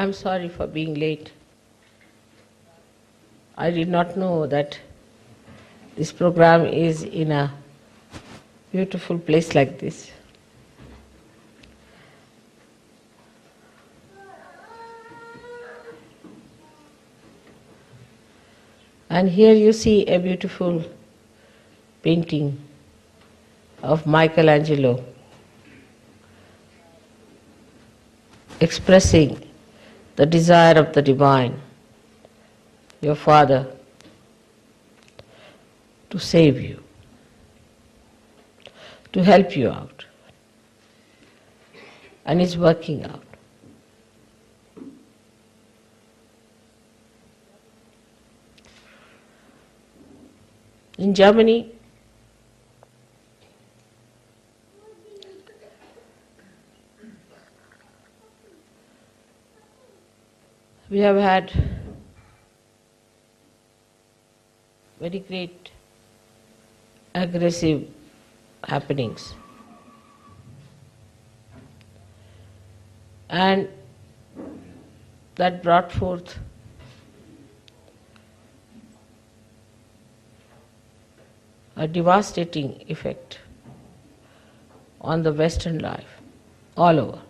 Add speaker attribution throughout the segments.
Speaker 1: I'm sorry for being late. I did not know that this program is in a beautiful place like this. And here you see a beautiful painting of Michelangelo expressing the desire of the divine, your Father, to save you, to help you out. And it's working out. In Germany, we have had very great aggressive happenings. And that brought forth a devastating effect on the Western life, all over.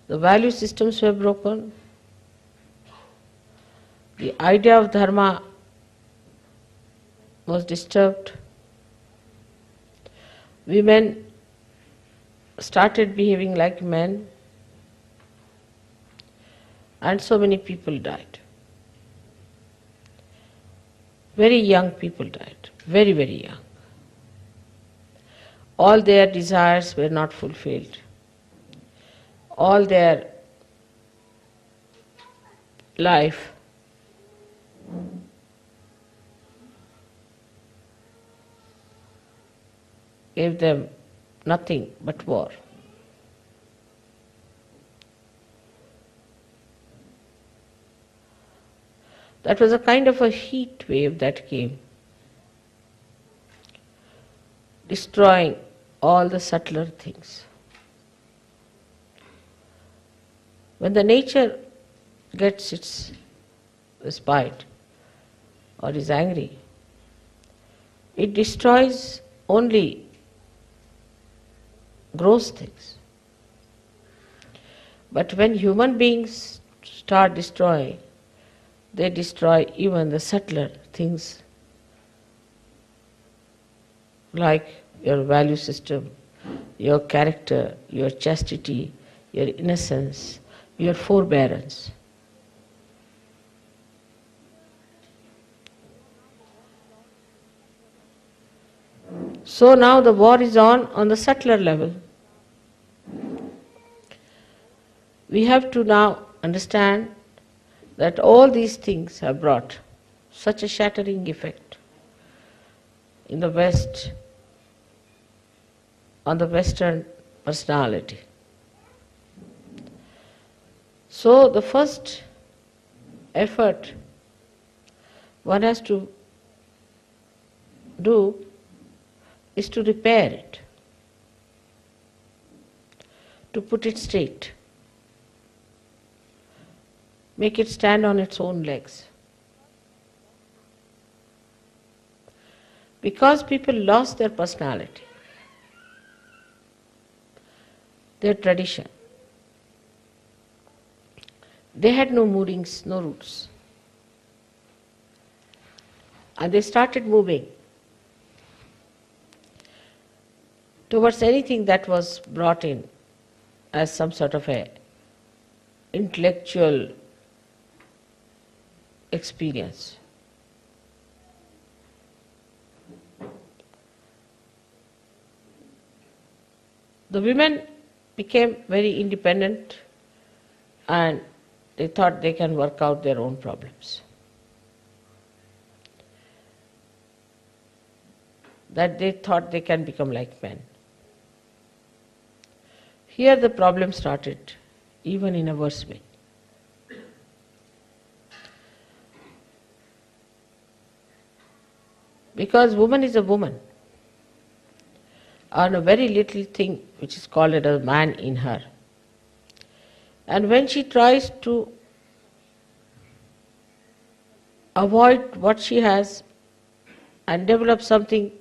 Speaker 1: The value systems were broken. The idea of dharma was disturbed. Women started behaving like men, and so many people died. Very young people died, very, very young. All their desires were not fulfilled. All their life gave them nothing but war. That was a kind of a heat wave that came, destroying all the subtler things. When the nature gets its respite or is angry, it destroys only gross things. But when human beings start destroying, they destroy even the subtler things like your value system, your character, your chastity, your innocence, your forbearance. So now the war is on the subtler level. We have to now understand that all these things have brought such a shattering effect in the West, on the Western personality. So the first effort one has to do is to repair it, to put it straight, make it stand on its own legs. Because people lost their personality, their tradition. They had no moorings, no roots. And they started moving towards anything that was brought in as some sort of a intellectual experience. The women became very independent and they thought they can work out their own problems. That they thought they can become like men. Here the problem started, even in a worse way. Because woman is a woman, and a very little thing which is called a man in her. And when she tries to avoid what she has and develop something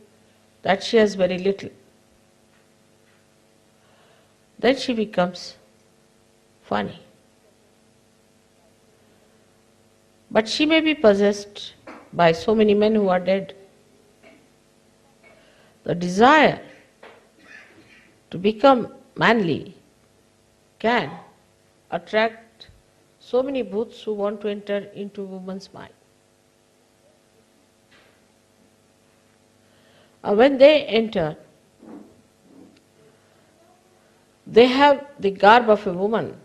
Speaker 1: that she has very little, then she becomes funny. But she may be possessed by so many men who are dead. The desire to become manly can attract so many bhuts who want to enter into woman's mind. And when they enter, they have the garb of a woman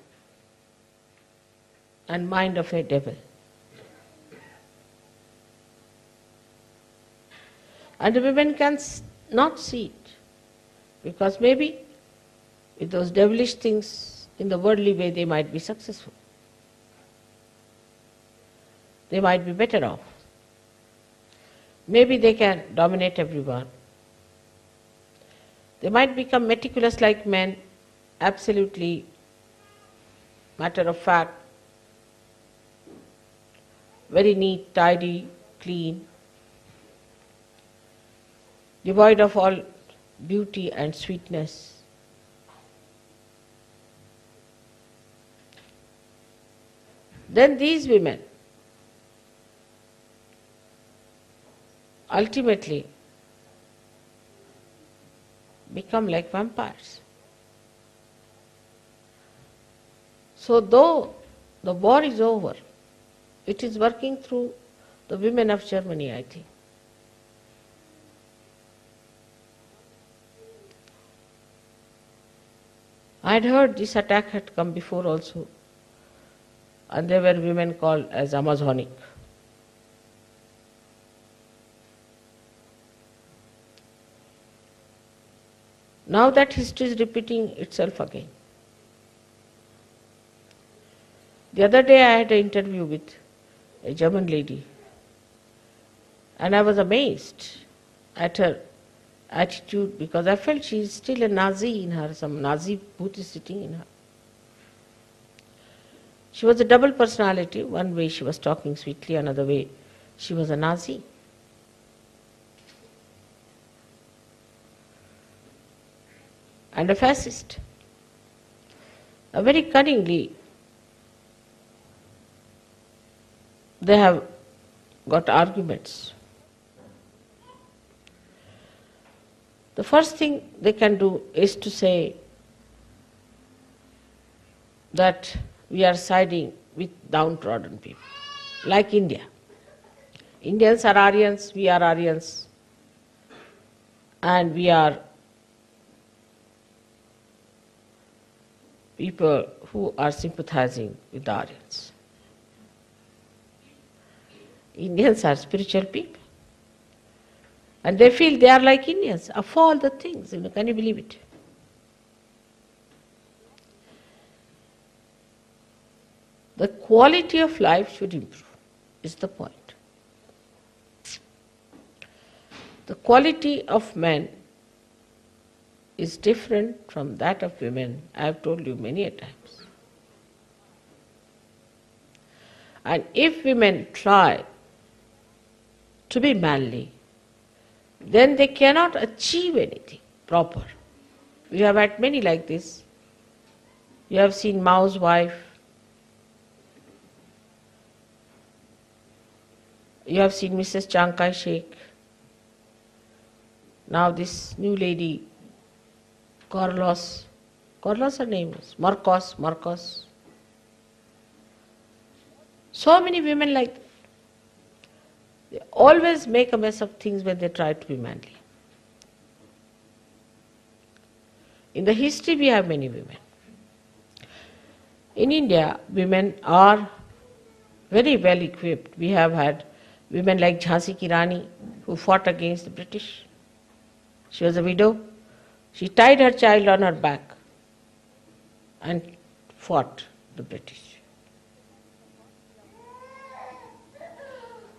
Speaker 1: and mind of a devil. And the women can not see it, because maybe with those devilish things in the worldly way they might be successful. They might be better off. Maybe they can dominate everyone. They might become meticulous like men, absolutely matter of fact, very neat, tidy, clean, devoid of all beauty and sweetness. Then these women ultimately become like vampires. So though the war is over, it is working through the women of Germany, I think. I had heard this attack had come before also, and there were women called as Amazonic. Now that history is repeating itself again. The other day I had an interview with a German lady, and I was amazed at her attitude, because I felt she is still a Nazi in her, some Nazi booth is sitting in her. She was a double personality. One way she was talking sweetly, another way she was a Nazi. And a fascist. Very cunningly, they have got arguments. The first thing they can do is to say that we are siding with downtrodden people, like India. Indians are Aryans, we are Aryans, and we are people who are sympathizing with the Aryans. Indians are spiritual people. And they feel they are like Indians, of all the things, can you believe it? The quality of life should improve, is the point. The quality of men is different from that of women, I have told you many a times. And if women try to be manly, then they cannot achieve anything proper. We have had many like this. You have seen Mao's wife. You have seen Mrs. Chiang Kai-shek. Now this new lady, Carlos her name is, Marcos. So many women like that. They always make a mess of things when they try to be manly. In the history we have many women. In India, women are very well equipped. We have had women like Jhansi Ki Rani who fought against the British. She was a widow. She tied her child on her back and fought the British.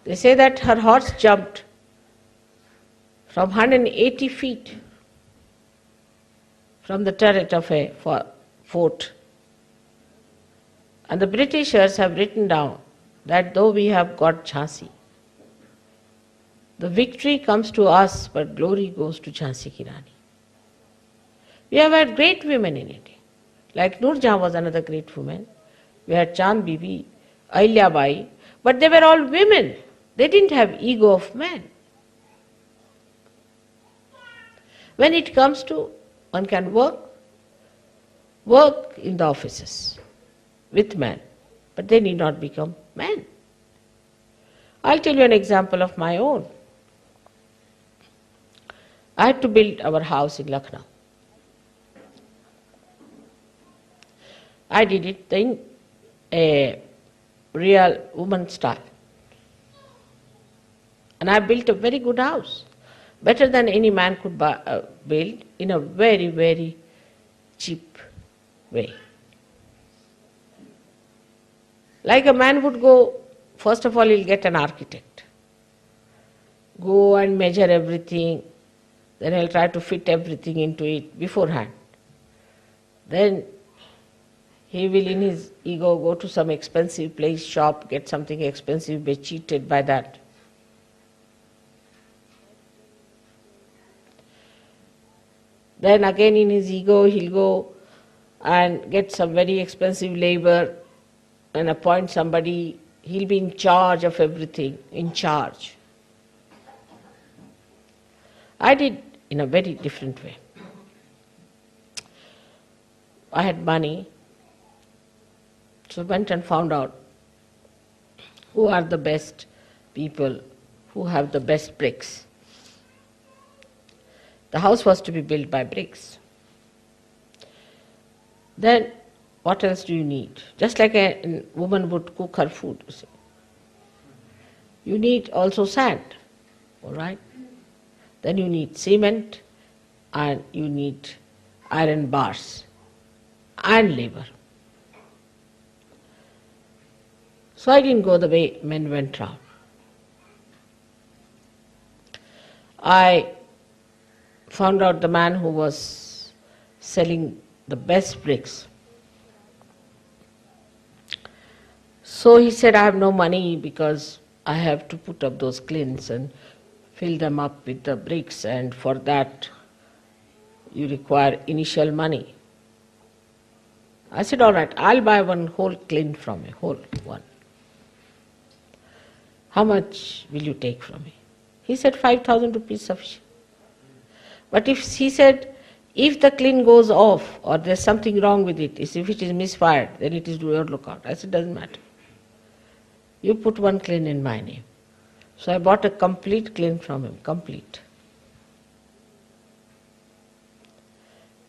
Speaker 1: They say that her horse jumped from 180 feet from the turret of a fort And the Britishers have written down that though we have got Jhansi, the victory comes to us, but glory goes to Jhansi Ki Rani. We have had great women in India. Like Noor Jahan was another great woman. We had Chand Bibi, Ahilya Bai, but they were all women. They didn't have ego of men. When it comes to, one can work in the offices with men, but they need not become men. I'll tell you an example of my own. I had to build our house in Lucknow. I did it in a real woman style. And I built a very good house, better than any man could build, in a very, very cheap way. Like a man would go, first of all he'll get an architect. Go and measure everything, then he'll try to fit everything into it beforehand. Then he will in his ego go to some expensive place, shop, get something expensive, be cheated by that. Then again in his ego he'll go and get some very expensive labor and appoint somebody. He'll be in charge of everything, in charge. I did in a very different way. I had money, so went and found out who are the best people, who have the best bricks. The house was to be built by bricks. Then what else do you need? Just like a woman would cook her food, you see. You need also sand, all right? Then you need cement and you need iron bars and labor. So I didn't go the way men went round. I found out the man who was selling the best bricks. So he said, I have no money because I have to put up those clins and fill them up with the bricks, and for that you require initial money. I said, all right, I'll buy one whole clin from you, whole one. How much will you take from me? He said, 5,000 rupees sufficient. But he said, if the clin goes off or there's something wrong with it, if it is misfired, then it is your lookout. I said, doesn't matter. You put one clin in my name. So I bought a complete clin from him, complete.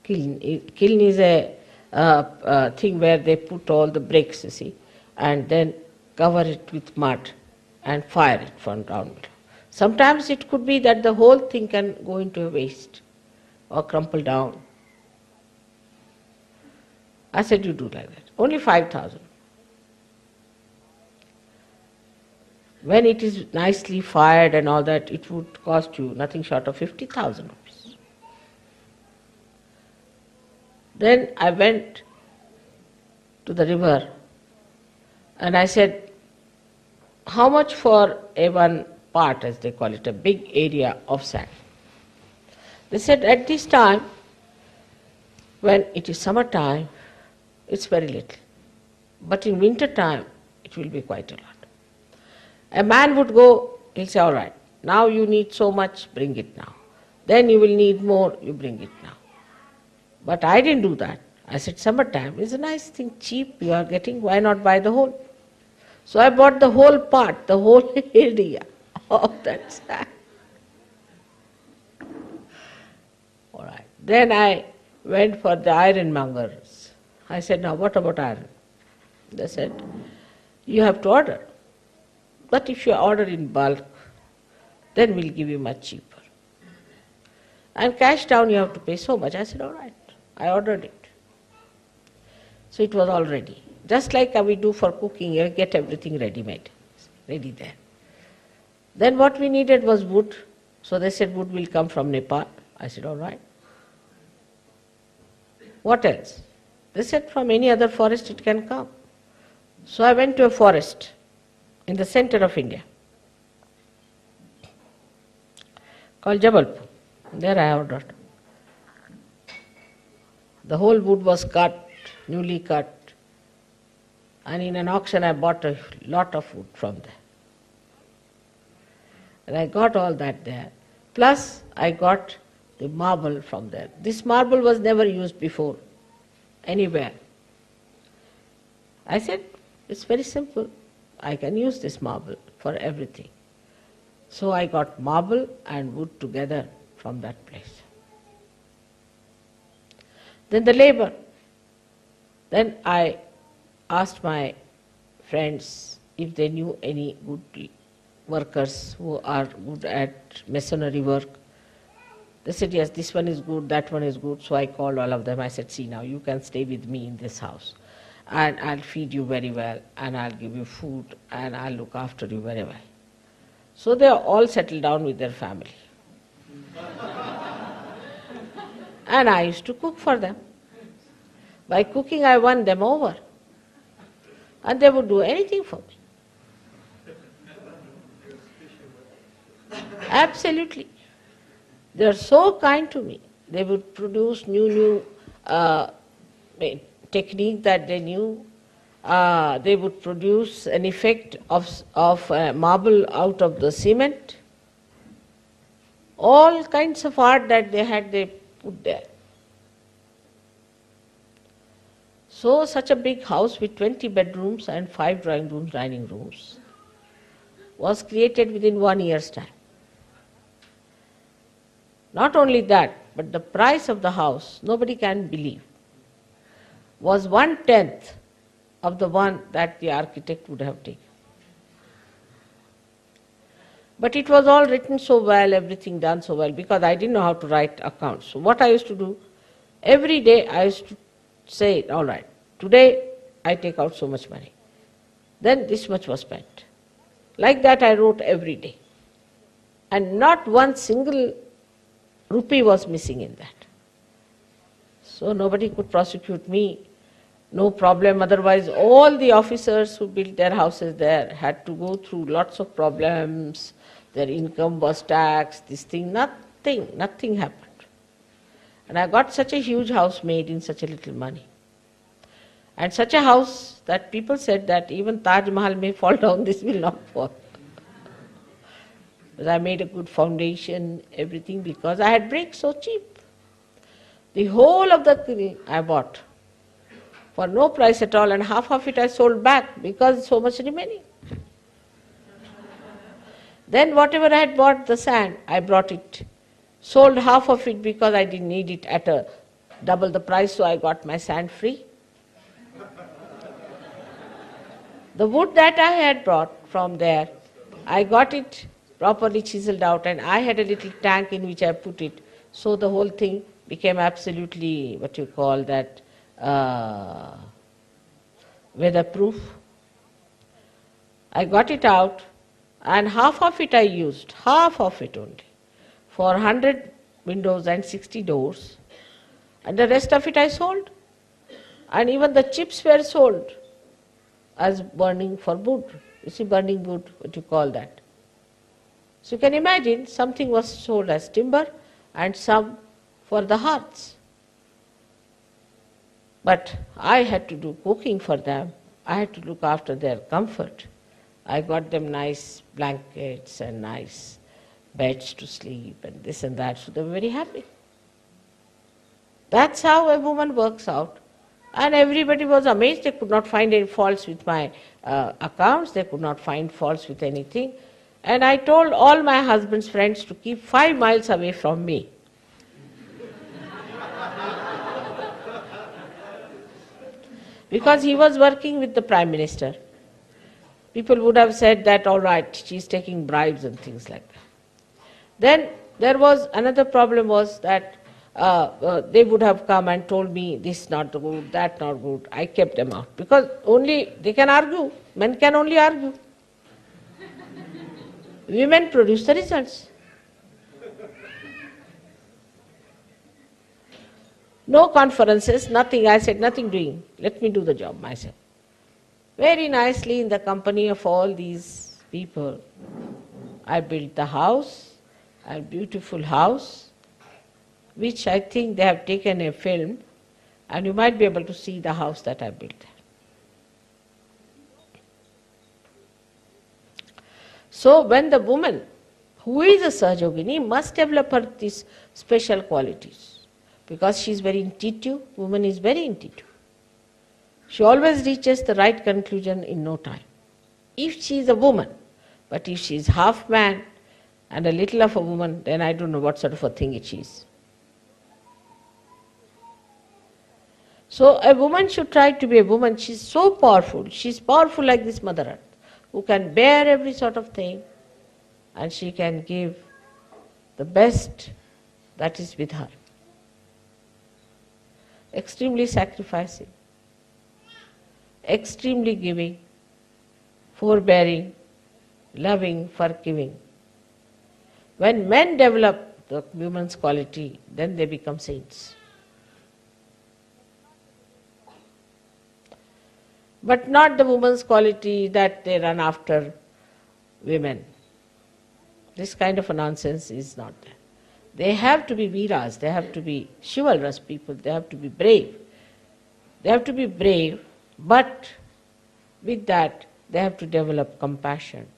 Speaker 1: Kiln is a thing where they put all the bricks, you see, and then cover it with mud and fire it from down. Sometimes it could be that the whole thing can go into a waste or crumple down. I said, you do like that. Only 5,000. When it is nicely fired and all that, it would cost you nothing short of 50,000 rupees. Then I went to the river and I said, how much for a one part, as they call it, a big area of sand? They said, at this time, when it is summertime, it's very little. But in winter time, it will be quite a lot. A man would go, he'll say, all right, now you need so much, bring it now. Then you will need more, you bring it now. But I didn't do that. I said, summertime is a nice thing, cheap you are getting, why not buy the whole? So I bought the whole part, the whole area of that sand. All right. Then I went for the ironmongers. I said, now what about iron? They said, you have to order. But if you order in bulk, then we'll give you much cheaper. And cash down you have to pay so much. I said, all right. I ordered it. So it was all ready. Just like we do for cooking, you get everything ready-made, ready there. Then what we needed was wood. So they said wood will come from Nepal. I said, all right. What else? They said from any other forest it can come. So I went to a forest in the center of India called Jabalpur. There I ordered. The whole wood was cut, newly cut, and in an auction I bought a lot of wood from there. And I got all that there. Plus I got the marble from there. This marble was never used before, anywhere. I said, it's very simple. I can use this marble for everything. So I got marble and wood together from that place. Then the labor. Then I asked my friends if they knew any good workers who are good at masonry work. They said, yes, this one is good, that one is good. So I called all of them. I said, see now, you can stay with me in this house. And I'll feed you very well, and I'll give you food, and I'll look after you very well. So they are all settled down with their family. And I used to cook for them. By cooking, I won them over. And they would do anything for me. Absolutely. They are so kind to me. They would produce new technique that they knew. They would produce an effect of marble out of the cement. All kinds of art that they had, they put there. So such a big house with 20 bedrooms and 5 drawing rooms, dining rooms was created within 1 year's time. Not only that, but the price of the house, nobody can believe, was 1/10 of the one that the architect would have taken. But it was all written so well, everything done so well, because I didn't know how to write accounts. So what I used to do, every day I used to say, all right, today I take out so much money. Then this much was spent. Like that I wrote every day. And not one single rupee was missing in that. So nobody could prosecute me, no problem. Otherwise all the officers who built their houses there had to go through lots of problems. Their income was taxed, this thing, nothing happened. And I got such a huge house made in such a little money. And such a house that people said that even Taj Mahal may fall down, this will not fall. Because I made a good foundation, everything, because I had bricks so cheap. The whole of the thing I bought for no price at all, and half of it I sold back because so much remaining. Then whatever I had bought, the sand, I brought it, sold half of it because I didn't need it at a double the price, so I got my sand free. The wood that I had brought from there, I got it properly chiseled out, and I had a little tank in which I put it, so the whole thing became absolutely, what you call that, weatherproof. I got it out, and half of it I used, half of it only, for 100 windows and 60 doors, and the rest of it I sold. And even the chips were sold as burning for wood. You see, burning wood, what you call that. So you can imagine, something was sold as timber and some for the hearths. But I had to do cooking for them. I had to look after their comfort. I got them nice blankets and nice beds to sleep and this and that, so they were very happy. That's how a woman works out. And everybody was amazed. They could not find any faults with my accounts. They could not find faults with anything. And I told all my husband's friends to keep 5 miles away from me. Because he was working with the Prime Minister. People would have said that, all right, she's taking bribes and things like that. Then there was another problem was that they would have come and told me this not good, that not good. I kept them out because only they can argue. Men can only argue. Women produce the results. No conferences, nothing. I said, nothing doing. Let me do the job myself. Very nicely in the company of all these people, I built the house, a beautiful house, which I think they have taken a film, and you might be able to see the house that I built. So when the woman who is a Sahajogini must develop her these special qualities, because she is very intuitive, woman is very intuitive. She always reaches the right conclusion in no time. If she is a woman, but if she is half man and a little of a woman, then I don't know what sort of a thing it is. So a woman should try to be a woman. She is so powerful. She is powerful like this Mother Earth, who can bear every sort of thing, and she can give the best that is with her. Extremely sacrificing, extremely giving, forbearing, loving, forgiving. When men develop the woman's quality, then they become saints. But not the woman's quality that they run after women. This kind of a nonsense is not there. They have to be Veeras, they have to be chivalrous people, they have to be brave. They have to be brave, but with that they have to develop compassion,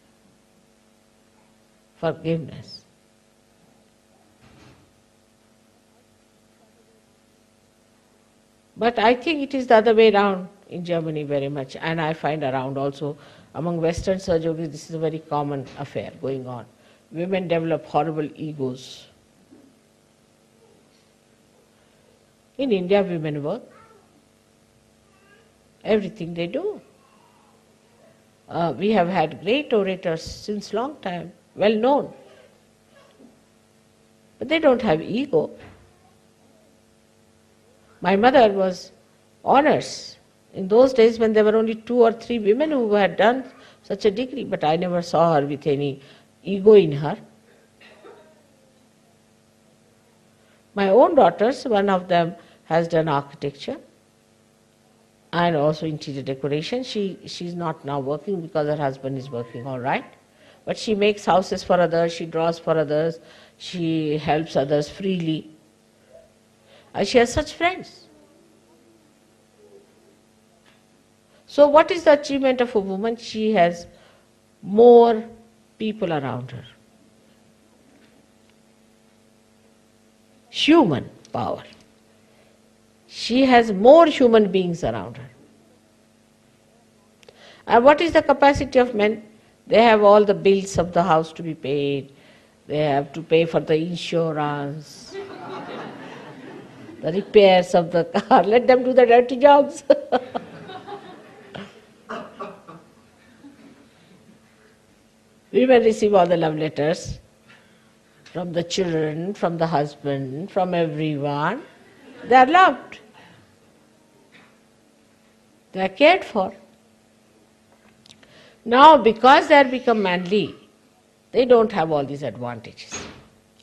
Speaker 1: forgiveness. But I think it is the other way around in Germany very much, and I find around also among Western Sahajogis this is a very common affair going on. Women develop horrible egos. In India women work. Everything they do. We have had great orators since long time, well known. But they don't have ego. My mother was honors in those days when there were only 2 or 3 women who had done such a degree, but I never saw her with any ego in her. My own daughters, one of them has done architecture and also interior decoration. She's not now working because her husband is working all right. But she makes houses for others, she draws for others, she helps others freely. And she has such friends. So what is the achievement of a woman? She has more people around her. Human power. She has more human beings around her. And what is the capacity of men? They have all the bills of the house to be paid. They have to pay for the insurance, the repairs of the car. Let them do the dirty jobs. Women receive all the love letters from the children, from the husband, from everyone. They are loved. They are cared for. Now, because they have become manly, they don't have all these advantages.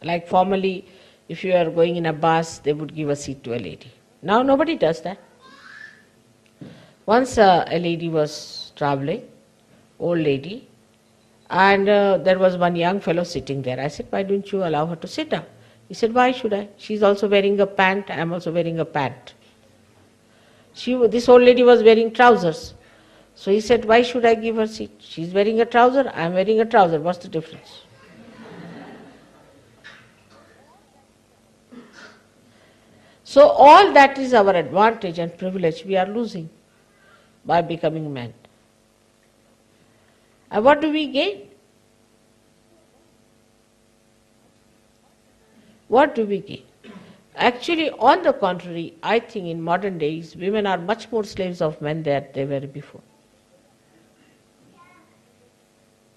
Speaker 1: Like formerly, if you are going in a bus, they would give a seat to a lady. Now nobody does that. Once a lady was traveling, old lady, and there was one young fellow sitting there. I said, why don't you allow her to sit down? He said, why should I? She's also wearing a pant, I'm also wearing a pant. This old lady was wearing trousers. So he said, why should I give her seat? She's wearing a trouser, I'm wearing a trouser. What's the difference? So all that is our advantage and privilege we are losing by becoming men. And what do we gain? What do we gain? Actually, on the contrary, I think in modern days, women are much more slaves of men than they were before.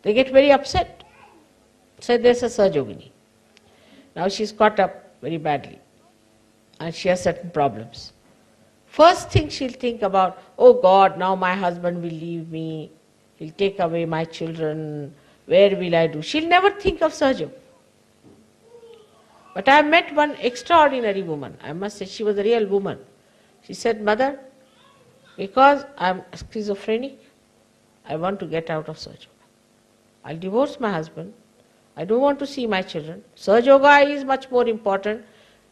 Speaker 1: They get very upset. Say there's a Sahajogini. Now she's caught up very badly and she has certain problems. First thing she'll think about, oh God, now my husband will leave me, he'll take away my children, where will I do? She'll never think of Sahajog. But I met one extraordinary woman. I must say she was a real woman. She said, Mother, because I'm schizophrenic, I want to get out of Sahaja Yoga. I'll divorce my husband. I don't want to see my children. Sahaja Yoga is much more important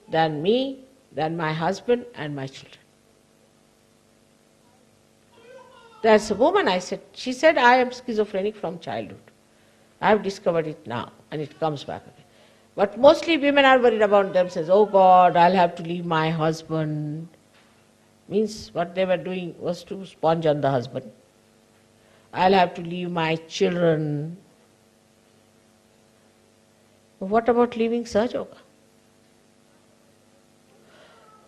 Speaker 1: than me, than my husband and my children. There's a woman, she said, I am schizophrenic from childhood. I have discovered it now, and it comes back again. But mostly women are worried about themselves. Oh God, I'll have to leave my husband. Means what they were doing was to sponge on the husband. I'll have to leave my children. What about leaving Sahaja Yoga?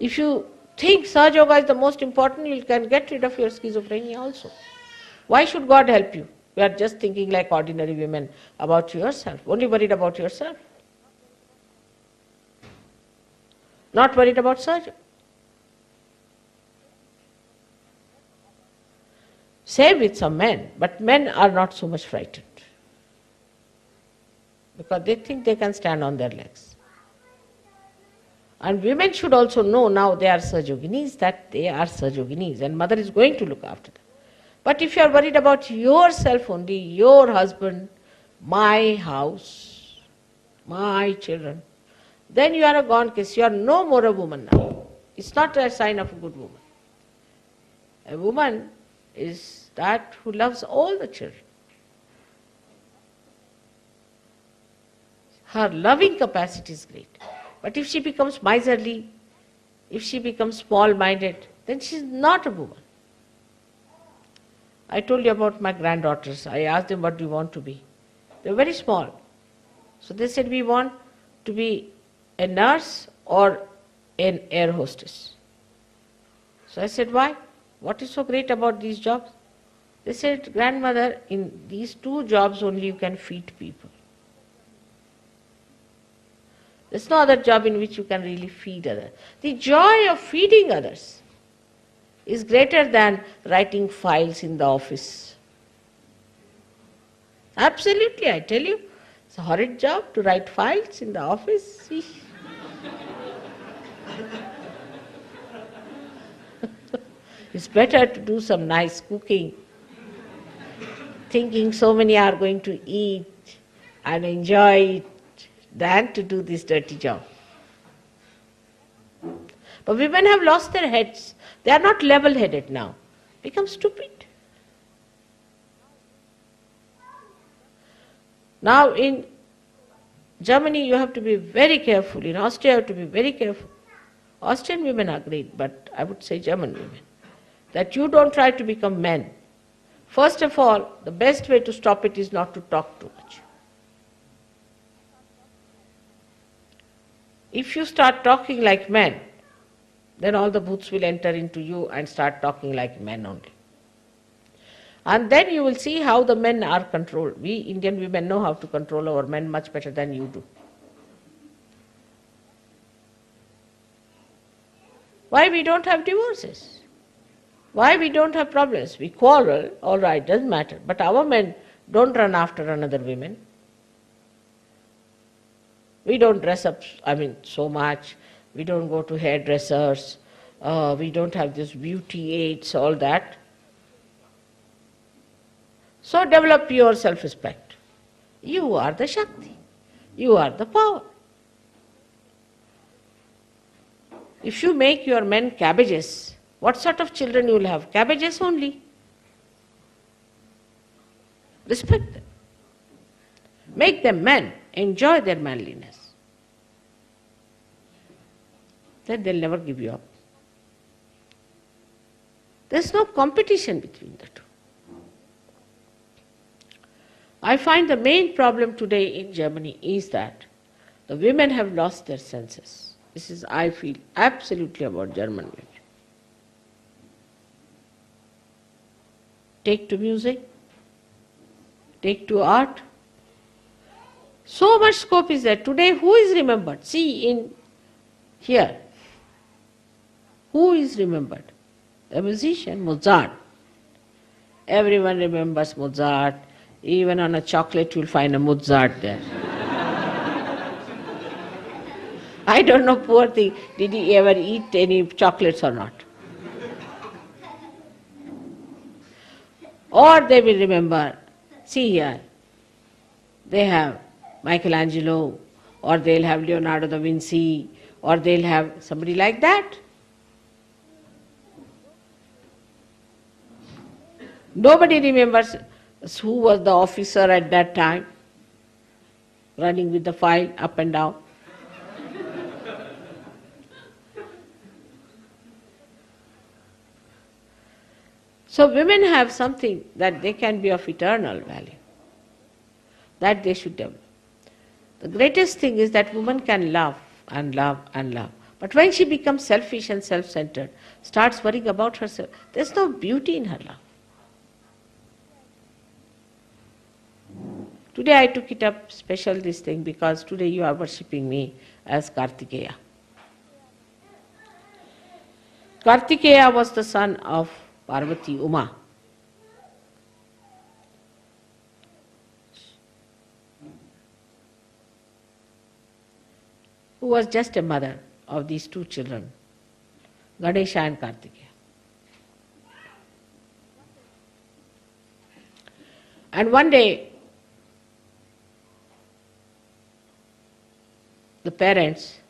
Speaker 1: If you think Sahaja Yoga is the most important, you can get rid of your schizophrenia also. Why should God help you? You are just thinking like ordinary women about yourself, only worried about yourself. Not worried about Sahaja Yoga. Same with some men, but men are not so much frightened because they think they can stand on their legs. And women should also know now they are Sahajoginis, that they are Sahajoginis, and mother is going to look after them. But if you are worried about yourself only, your husband, my house, my children, then you are a gone case. You are no more a woman now. It's not a sign of a good woman. A woman is that who loves all the children. Her loving capacity is great. But if she becomes miserly, if she becomes small-minded, then she is not a woman. I told you about my granddaughters. I asked them, what do you want to be? They were very small. So they said, we want to be a nurse or an air hostess. So I said, why? What is so great about these jobs? They said, grandmother, in these two jobs only you can feed people. There's no other job in which you can really feed others. The joy of feeding others is greater than writing files in the office. Absolutely, I tell you. It's a horrid job to write files in the office. It's better to do some nice cooking, thinking so many are going to eat and enjoy it, than to do this dirty job. But women have lost their heads. They are not level-headed now. Become stupid. Now in Germany you have to be very careful. In Austria you have to be very careful. Austrian women are great, but I would say German women. That you don't try to become men. First of all, the best way to stop it is not to talk too much. If you start talking like men, then all the bhoots will enter into you and start talking like men only. And then you will see how the men are controlled. We Indian women know how to control our men much better than you do. Why we don't have divorces? Why we don't have problems? We quarrel, all right, doesn't matter. But our men don't run after another woman. We don't dress up, so much. We don't go to hairdressers. We don't have this beauty aids, all that. So develop your self-respect. You are the Shakti. You are the power. If you make your men cabbages, what sort of children you will have? Cabbages only. Respect them. Make them men. Enjoy their manliness. Then they'll never give you up. There's no competition between the two. I find the main problem today in Germany is that the women have lost their senses. This is, I feel, absolutely about German women. Take to music, take to art. So much scope is there. Today, who is remembered? See, in here, who is remembered? A musician, Mozart. Everyone remembers Mozart. Even on a chocolate you'll find a Mozart there. I don't know, poor thing, did he ever eat any chocolates or not? Or they will remember, see here, they have Michelangelo, or they'll have Leonardo da Vinci, or they'll have somebody like that. Nobody remembers who was the officer at that time, running with the file up and down. So women have something that they can be of eternal value, that they should develop. The greatest thing is that woman can love and love and love. But when she becomes selfish and self-centered, starts worrying about herself, there's no beauty in her love. Today I took it up special this thing because today you are worshipping me as Kartikeya. Kartikeya was the son of Parvati Uma. Who was just a mother of these two children, Ganesha and Kartikeya. And one day, the parents,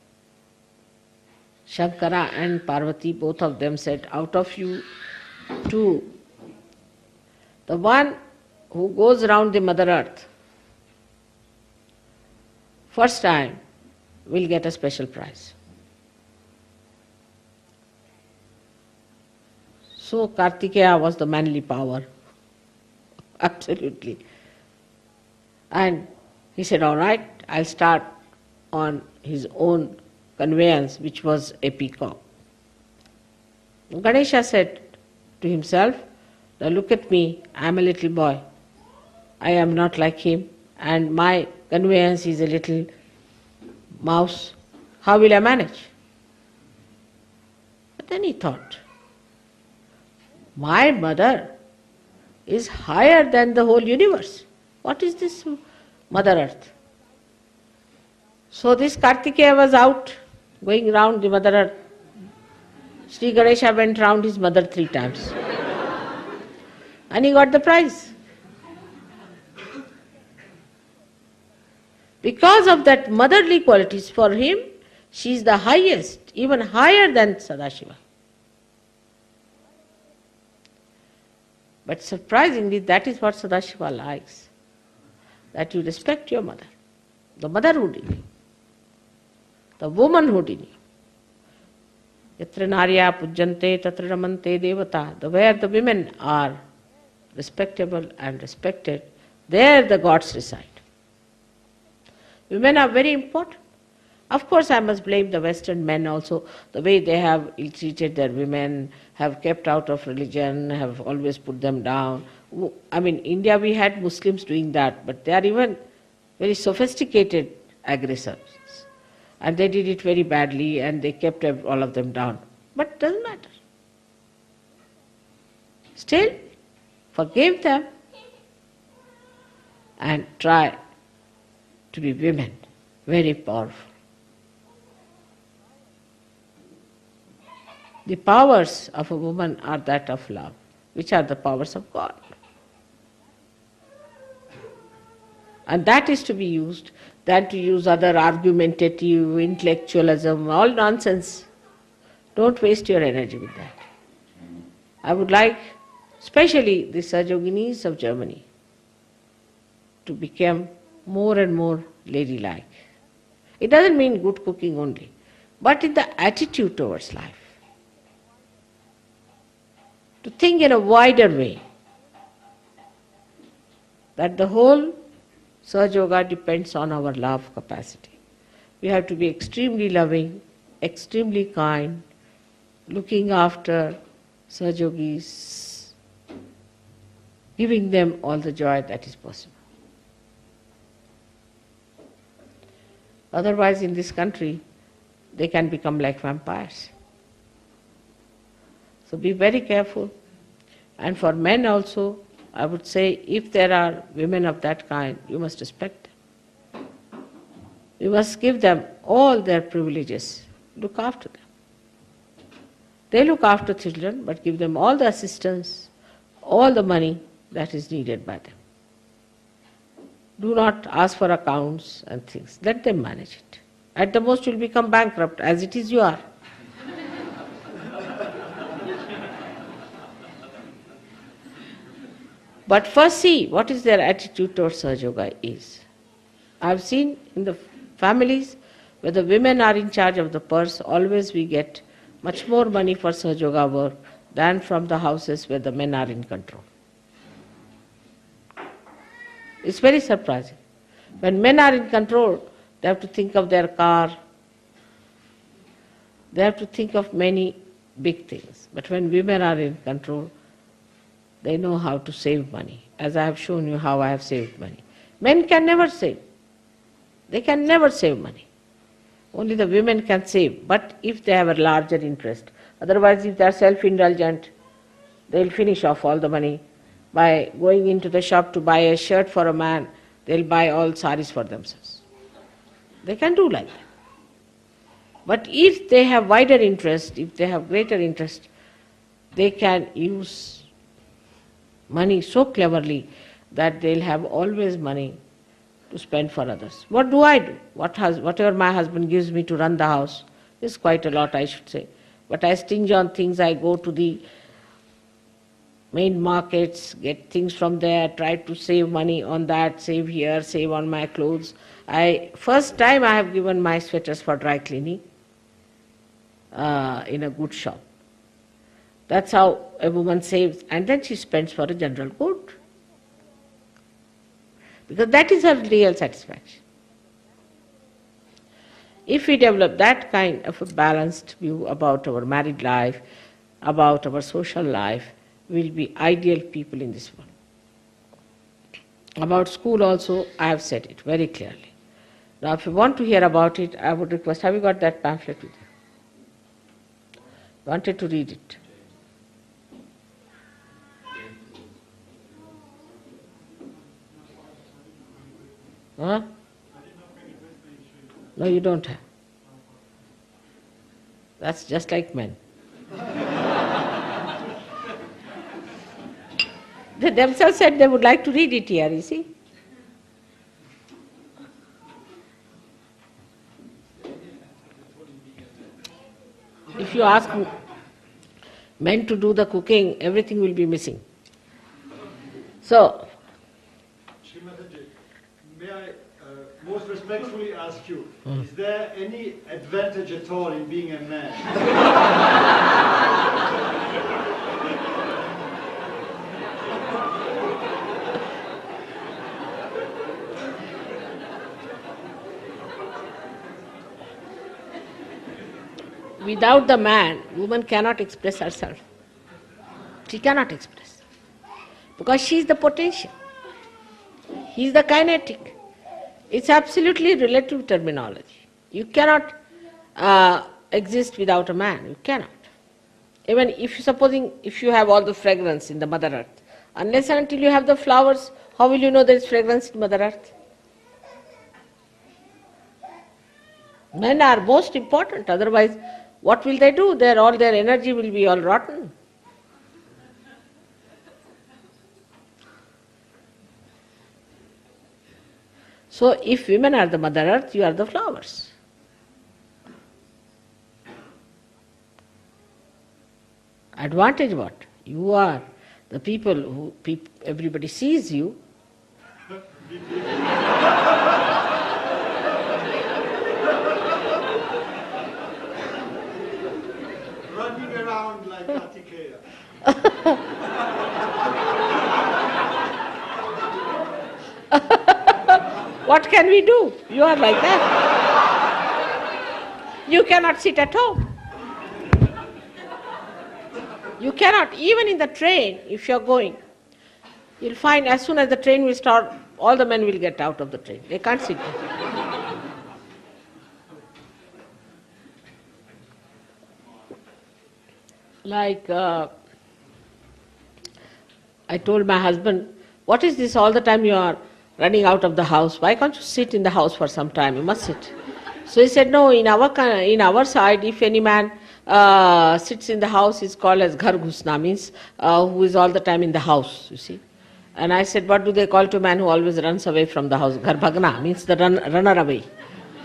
Speaker 1: Shankara and Parvati, both of them said, out of you two, the one who goes around the Mother Earth first time will get a special prize. So Kartikeya was the manly power, absolutely. And he said, all right, I'll start on his own conveyance, which was a peacock. Ganesha said to himself, now look at me, I am a little boy. I am not like him, and my conveyance is a little mouse. How will I manage? But then he thought, my mother is higher than the whole universe. What is this Mother Earth? So this Kartikeya was out, going round the Mother Earth. Shri Ganesha went round his mother 3 times. And he got the prize. Because of that motherly qualities, for him, she is the highest, even higher than Sadashiva. But surprisingly, that is what Sadashiva likes, that you respect your mother, the motherhood in you, the womanhood in you. Yatra narya pujjante tatra ramante devata. Where the women are respectable and respected, there the gods reside. Women are very important. Of course, I must blame the Western men also, the way they have ill-treated their women, have kept out of religion, have always put them down. I mean, India we had Muslims doing that, but they are even very sophisticated aggressors. And they did it very badly and they kept all of them down. But it doesn't matter. Still, forgive them and try to be women, very powerful. The powers of a woman are that of love, which are the powers of God. And that is to be used, than to use other argumentative, intellectualism, all nonsense. Don't waste your energy with that. I would like, especially the Sajoginis of Germany, to become more and more ladylike. It doesn't mean good cooking only, but in the attitude towards life. To think in a wider way, that the whole Sahaja Yoga depends on our love capacity. We have to be extremely loving, extremely kind, looking after Sahajogis, giving them all the joy that is possible. Otherwise, in this country, they can become like vampires. So be very careful. And for men also, I would say, if there are women of that kind, you must respect them. You must give them all their privileges. Look after them. They look after children, but give them all the assistance, all the money, that is needed by them. Do not ask for accounts and things. Let them manage it. At the most, you will become bankrupt. As it is, you are. But first see what is their attitude towards Sahaja Yoga is. I have seen in the families where the women are in charge of the purse, always we get much more money for Sahaja Yoga work than from the houses where the men are in control. It's very surprising. When men are in control, they have to think of their car, they have to think of many big things. But when women are in control, they know how to save money, as I have shown you how I have saved money. Men can never save. They can never save money. Only the women can save, but if they have a larger interest. Otherwise, if they are self-indulgent, they will finish off all the money. By going into the shop to buy a shirt for a man, they will buy all saris for themselves. They can do like that. But if they have wider interest, if they have greater interest, they can use money so cleverly that they'll have always money to spend for others. What do I do? Whatever my husband gives me to run the house is quite a lot, I should say. But I stinge on things. I go to the main markets, get things from there, try to save money on that, save here, save on my clothes. First time I have given my sweaters for dry cleaning in a good shop. That's how a woman saves, and then she spends for a general good. Because that is her real satisfaction. If we develop that kind of a balanced view about our married life, about our social life, we will be ideal people in this world. About school also, I have said it very clearly. Now if you want to hear about it, I would request, have you got that pamphlet with you? Wanted to read it. Huh? No, you don't have. That's just like men. They themselves said they would like to read it here, you see. If you ask men to do the cooking, everything will be missing. So,
Speaker 2: may I most respectfully ask you, is there any advantage at all in being a man?
Speaker 1: without the man, woman cannot express herself. She cannot express. Because she is the potential. He is the kinetic. It's absolutely relative terminology. You cannot exist without a man. You cannot. Even if you have all the fragrance in the Mother Earth, unless and until you have the flowers, how will you know there is fragrance in Mother Earth? Men are most important, otherwise what will they do? All their energy will be all rotten. So if women are the Mother Earth, you are the flowers. Advantage what? You are the people who everybody sees you.
Speaker 2: Running around like Kartikeya.
Speaker 1: What can we do? You are like that. You cannot sit at home. You cannot, even in the train, if you are going, you'll find as soon as the train will start, all the men will get out of the train. They can't sit there. Like, I told my husband, what is this all the time you are running out of the house? Why can't you sit in the house for some time? You must sit. So he said, no, in our side, if any man sits in the house, is called as ghar ghusna, means who is all the time in the house, you see. And I said, what do they call to a man who always runs away from the house? Ghar bhagna means the runner away,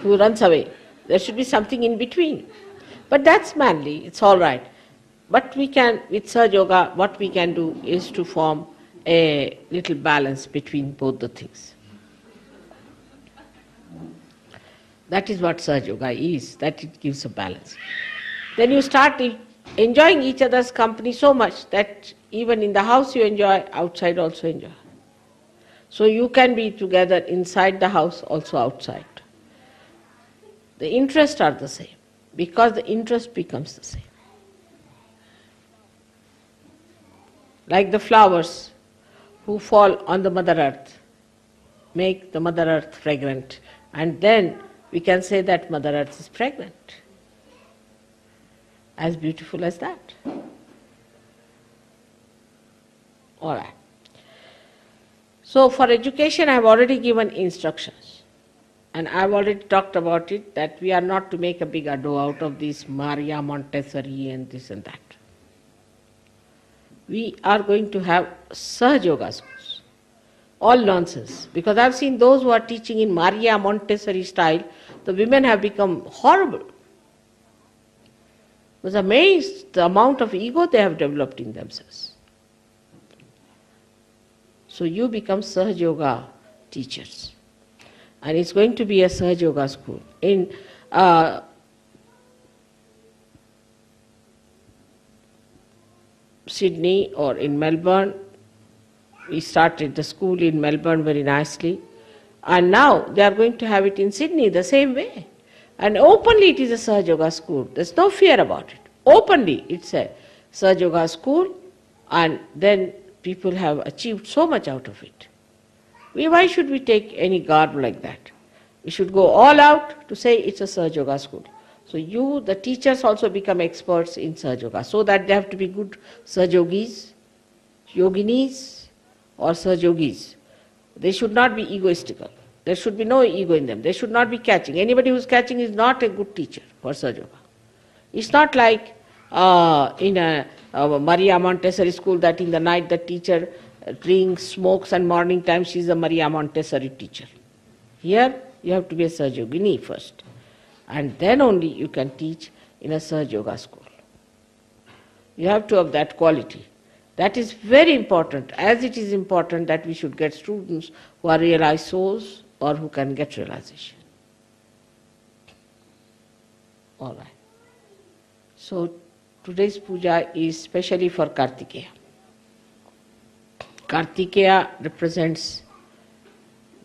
Speaker 1: who runs away. There should be something in between. But that's manly, it's all right. But we can, with Sahaja Yoga, what we can do is to form a little balance between both the things. That is what Sahaja Yoga is, that it gives a balance. Then you start enjoying each other's company so much that even in the house you enjoy, outside also enjoy. So you can be together inside the house, also outside. The interests are the same, because the interest becomes the same. Like the flowers who fall on the Mother Earth, make the Mother Earth fragrant, and then we can say that Mother Earth is pregnant. As beautiful as that. All right. So for education I have already given instructions, and I have already talked about it, that we are not to make a big ado out of this Maria Montessori and this and that. We are going to have Sahaja Yoga schools. All nonsense. Because I have seen those who are teaching in Maria Montessori style, the women have become horrible. I was amazed the amount of ego they have developed in themselves. So you become Sahaja Yoga teachers. And it's going to be a Sahaja Yoga school. In Sydney or in Melbourne, we started the school in Melbourne very nicely. And now they are going to have it in Sydney the same way. And openly it is a Sahaja Yoga school. There's no fear about it. Openly it's a Sahaja Yoga school, and then people have achieved so much out of it. Why should we take any garb like that? We should go all out to say it's a Sahaja Yoga school. So you, the teachers, also become experts in Sahaja Yoga, so that they have to be good Sahaja Yogis, Yoginis or Sahaja Yogis. They should not be egoistical. There should be no ego in them. They should not be catching. Anybody who is catching is not a good teacher for Sahaja Yoga. It's not like in a Maria Montessori school that in the night the teacher drinks, smokes, and morning time she is a Maria Montessori teacher. Here you have to be a Sahaja Yogini first, and then only you can teach in a Sahaja Yoga school. You have to have that quality. That is very important, as it is important that we should get students who are realized souls or who can get realization. All right. So today's puja is specially for Kartikeya. Kartikeya represents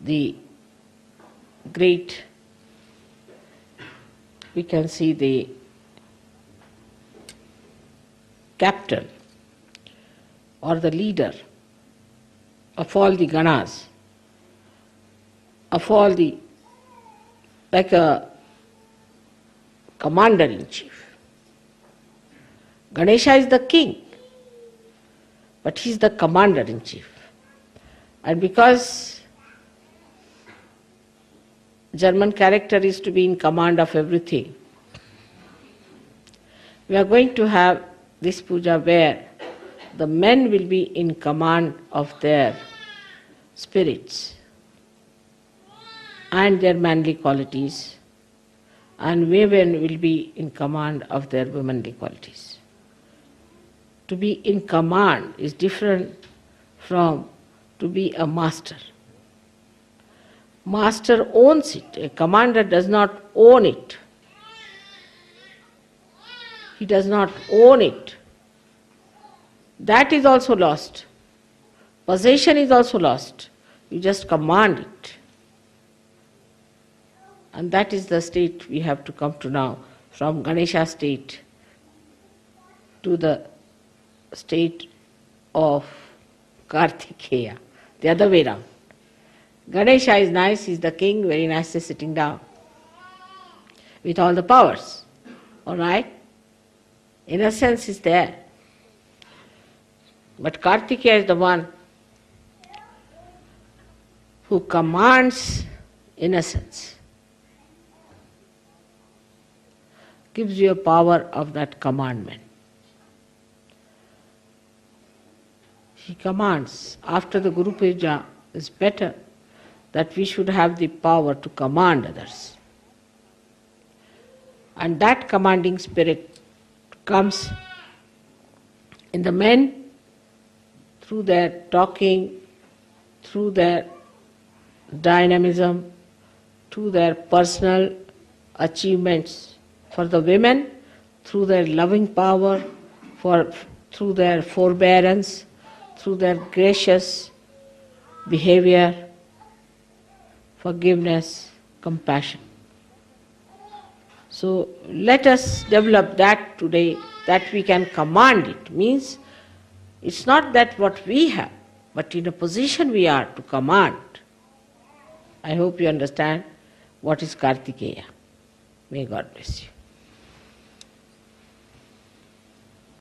Speaker 1: the great, we can see the captain or the leader of all the ganas, of all the, like a commander-in-chief. Ganesha is the king, but he is the commander-in-chief. And because German character is to be in command of everything, we are going to have this puja where the men will be in command of their spirits and their manly qualities, and women will be in command of their womanly qualities. To be in command is different from to be a master. Master owns it. A commander does not own it. He does not own it. That is also lost. Possession is also lost. You just command it. And that is the state we have to come to now, from Ganesha state to the state of Kartikeya, the other way round. Ganesha is nice, he is the king, very nicely sitting down with all the powers. All right? Innocence is there. But Kartikeya is the one who commands innocence, gives you a power of that commandment. he commands, after the Guru Puja is better, that we should have the power to command others. And that commanding spirit comes in the men through their talking, through their dynamism, through their personal achievements. For the women, through their loving power, through their forbearance, through their gracious behavior, forgiveness, compassion. So let us develop that today, that we can command it. Means it's not that what we have, but in a position we are to command. I hope you understand what is Kartikeya. May God bless you.